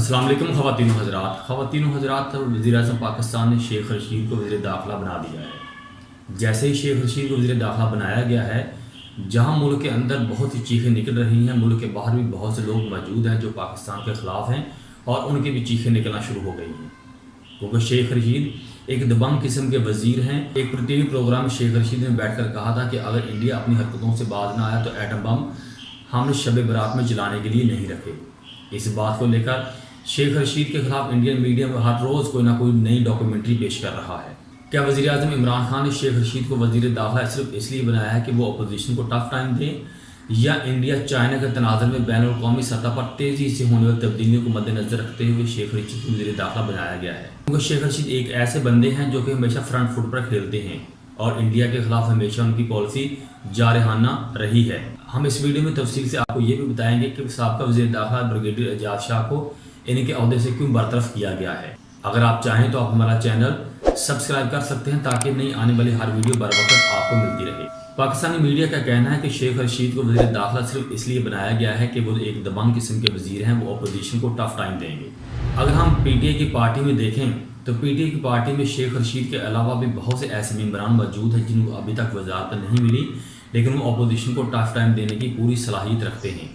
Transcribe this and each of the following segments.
अस्सलाम वालेकुम ख़वातीन व हज़रात वज़ीर-ए-आज़म पाकिस्तान ने शेख रशीद को वज़ीर दाखिला बना दिया है। जैसे ही शेख रशीद को वज़ीर दाखिला बनाया गया है, जहां मुल्क के अंदर बहुत सी चीखें निकल रही हैं, मुल्क के बाहर भी बहुत से लोग मौजूद हैं जो पाकिस्तान के ख़िलाफ़ हैं और उनकी भी चीखें निकलना शुरू हो गई हैं, क्योंकि शेख रशीद एक दबंग किस्म के वज़ीर हैं। एक टीवी प्रोग्राम में शेख रशीद ने बैठकर कहा था कि अगर इंडिया अपनी हरकतों से बाज ना आया तो एटम बम हमने शब बरात में चलाने के लिए नहीं रखे। इस बात को लेकर शेख रशीद के खिलाफ इंडियन मीडिया में हर रोज़ कोई ना कोई नई डॉक्यूमेंट्री पेश कर रहा है। क्या वज़ीर आज़म इमरान खान ने शेख रशीद को वज़ीर दाखिला सिर्फ इसलिए बनाया है कि वो अपोजिशन को टफ टाइम दें, या इंडिया चाइना के तनाज़ुर में बैन अवी सतह पर तेज़ी से होने वाली तब्दीलियों को मद्देनज़र रखते हुए शेख रशीद को वज़ीर दाखिला बनाया गया है? क्योंकि शेख रशीद एक ऐसे बंदे हैं जो कि हमेशा फ्रंट फुट पर खेलते हैं और इंडिया के खिलाफ हमेशा उनकी पॉलिसी जारहाना रही है। हम इस वीडियो में तफसील से आपको ये भी बताएंगे कि साबका वज़ीर दाखिला ब्रिगेडियर एजाज शाह को इनके अहदे से क्यों बरतरफ किया गया है। अगर आप चाहें तो आप हमारा चैनल सब्सक्राइब कर सकते हैं ताकि नई आने वाली हर वीडियो बर वक्त आपको मिलती रहे। पाकिस्तानी मीडिया का कहना है कि शेख रशीद को वज़ीर दाखिला सिर्फ इसलिए बनाया गया है कि वो एक दबंग किस्म के वज़ीर हैं, वो अपोजिशन को टफ टाइम देंगे। अगर हम PTI की पार्टी में देखें तो PTI की पार्टी में शेख रशीद के अलावा भी बहुत से ऐसे मेम्बरान मौजूद हैं जिनको अभी तक वज़ारत नहीं मिली, लेकिन वो अपोजिशन को टफ टाइम देने की पूरी सलाहियत रखते हैं।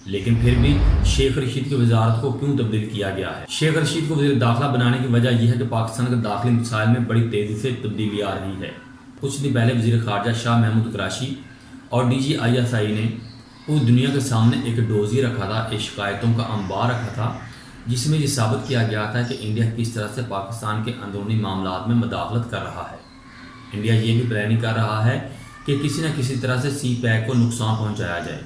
लेकिन फिर भी शेख रशीद की वज़ारत को क्यों तब्दील किया गया है? शेख रशीद को वज़ीर दाखिला बनाने की वजह यह है कि पाकिस्तान के दाखिली मसाइल में बड़ी तेज़ी से तब्दीली आ रही है। कुछ दिन पहले वज़ीर ख़ारजा शाह महमूद कुरैशी और DG ISI ने पूरी दुनिया के सामने एक डोज़ी रखा था, एक शिकायतों का अंबार रखा था, जिसमें ये साबित किया गया था कि इंडिया किस तरह से पाकिस्तान के अंदरूनी मामलात में मदाखलत कर रहा है। इंडिया ये भी प्लानिंग कर रहा है कि किसी न किसी तरह से CPEC को नुकसान पहुँचाया जाए।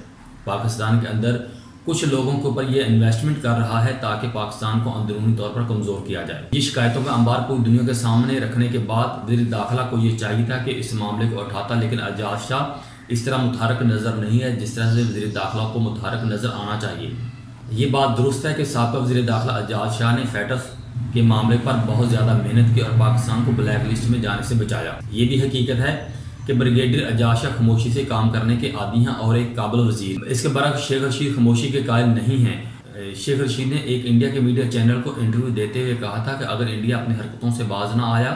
पाकिस्तान के अंदर कुछ लोगों के ऊपर ये इन्वेस्टमेंट कर रहा है ताकि पाकिस्तान को अंदरूनी तौर पर कमज़ोर किया जाए। ये शिकायतों का अंबार पूरी दुनिया के सामने रखने के बाद वज़ीर दाखिला को ये चाहिए था कि इस मामले को उठाता, लेकिन एजाज शाह इस तरह मुतहरक नज़र नहीं है जिस तरह से वज़ीर दाखिला को मुतहरक नज़र आना चाहिए। ये बात दुरुस्त है कि साबिक़ वज़ीर दाखिला एजाज शाह ने फेटस के मामले पर बहुत ज़्यादा मेहनत की और पाकिस्तान को ब्लैक लिस्ट में जाने से बचाया। ये भी हकीकत है कि ब्रिगेडियर एजाज शाह खामोशी से काम करने के आदी हैं और एक काबिल वज़ीर। इसके बरक्स शेख रशीद खामोशी के कायल नहीं हैं। शेख रशीद ने एक इंडिया के मीडिया चैनल को इंटरव्यू देते हुए कहा था कि अगर इंडिया अपनी हरकतों से बाज ना आया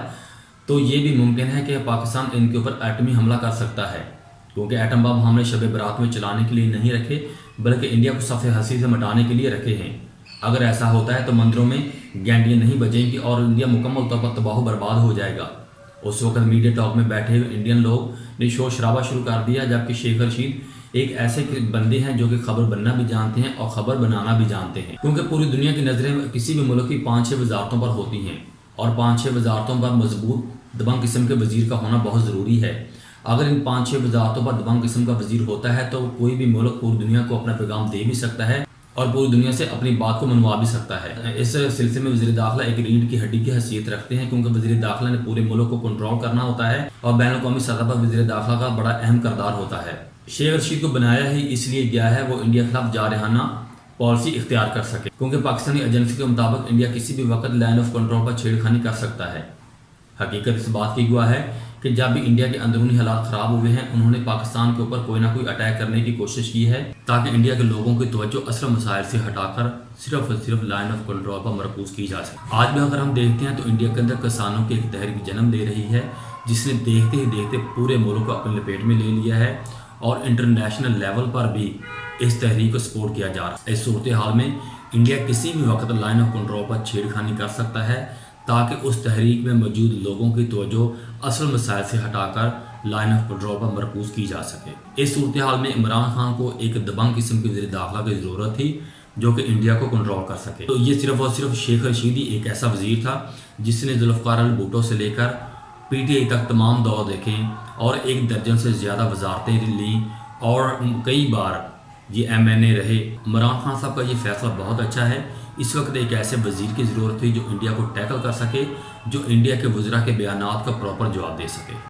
तो ये भी मुमकिन है कि पाकिस्तान इनके ऊपर एटमी हमला कर सकता है, क्योंकि एटम बम हमने शब बरात में चलाने के लिए नहीं रखे बल्कि इंडिया को सफ़े हंसी से मिटाने के लिए रखे हैं। अगर ऐसा होता है तो मंदिरों में घंटियाँ नहीं बजेंगी और इंडिया मुकम्मल तौर पर तबाह बर्बाद हो जाएगा। उस वक्त मीडिया टॉक में बैठे हुए इंडियन लोग ने शोर शराबा शुरू कर दिया, जबकि शेख रशीद एक ऐसे बंदे हैं जो कि खबर बनना भी जानते हैं और ख़बर बनाना भी जानते हैं, क्योंकि पूरी दुनिया की नज़रें किसी भी मुल्क की 5-6 वजारतों पर होती हैं और 5-6 वजारतों पर मजबूत दबंग किस्म के वज़ीर का होना बहुत ज़रूरी है। अगर इन 5-6 वजारतों पर दबंग किस्म का वज़ीर होता है तो कोई भी मुल्क पूरी दुनिया को अपना पैगाम दे भी सकता है और पूरी दुनिया से अपनी बात को मनवा भी सकता है। इस सिलसिले में वज़ीर दाखिला एक रीढ़ की हड्डी की हैसियत रखते हैं, क्योंकि वज़ीर दाखिला ने पूरे मुल्क को कंट्रोल करना होता है और बैनुल-अक़वामी सतह पर वज़ीर दाखिला का बड़ा अहम किरदार होता है। शेख रशीद को बनाया ही इसलिए गया है वो इंडिया के खिलाफ जारहाना पॉलिसी इख्तियार कर सके, क्योंकि पाकिस्तानी एजेंसी के मुताबिक इंडिया किसी भी वक्त लाइन ऑफ कंट्रोल पर छेड़खानी कर सकता है। हकीकत इस बात की गवाह है कि जब भी इंडिया के अंदरूनी हालात ख़राब हुए हैं, उन्होंने पाकिस्तान के ऊपर कोई ना कोई अटैक करने की कोशिश की है ताकि इंडिया के लोगों की तवज्जो असल मसाइल से हटाकर सिर्फ और सिर्फ लाइन ऑफ कंट्रोल पर मरकूज़ की जा सके। आज भी अगर हम देखते हैं तो इंडिया के अंदर किसानों की एक तहरीक जन्म ले रही है, जिसने देखते ही देखते पूरे मुल्क को अपने लपेट में ले लिया है और इंटरनेशनल लेवल पर भी इस तहरीक को सपोर्ट किया जा रहा है। इस सूरत हाल में इंडिया किसी भी वक्त लाइन ऑफ कंट्रोल पर छेड़खानी कर सकता है ताकि उस तहरीक में मौजूद लोगों की तवज्जो असल मसाइल से हटाकर लाइन ऑफ कंट्रोल पर मरकूज़ की जा सके। इस सूरत हाल में इमरान खान को एक दबंग किस्म की वज़ीर दाखिला की ज़रूरत थी जो कि इंडिया को कंट्रोल कर सके। तो ये सिर्फ और सिर्फ शेख रशीद ही एक ऐसा वज़ीर था जिसने ज़ुल्फ़िकार अली भुट्टो से लेकर PTI तक तमाम दौर देखे और 1 दर्जन से ज़्यादा वजारतें लीं और कई बार ये MNA रहे। इमरान खान साहब का ये फैसला बहुत अच्छा है। इस वक्त एक ऐसे वज़ीर की ज़रूरत थी जो इंडिया को टैकल कर सके, जो इंडिया के वज़रा के बयानात का प्रॉपर जवाब दे सके।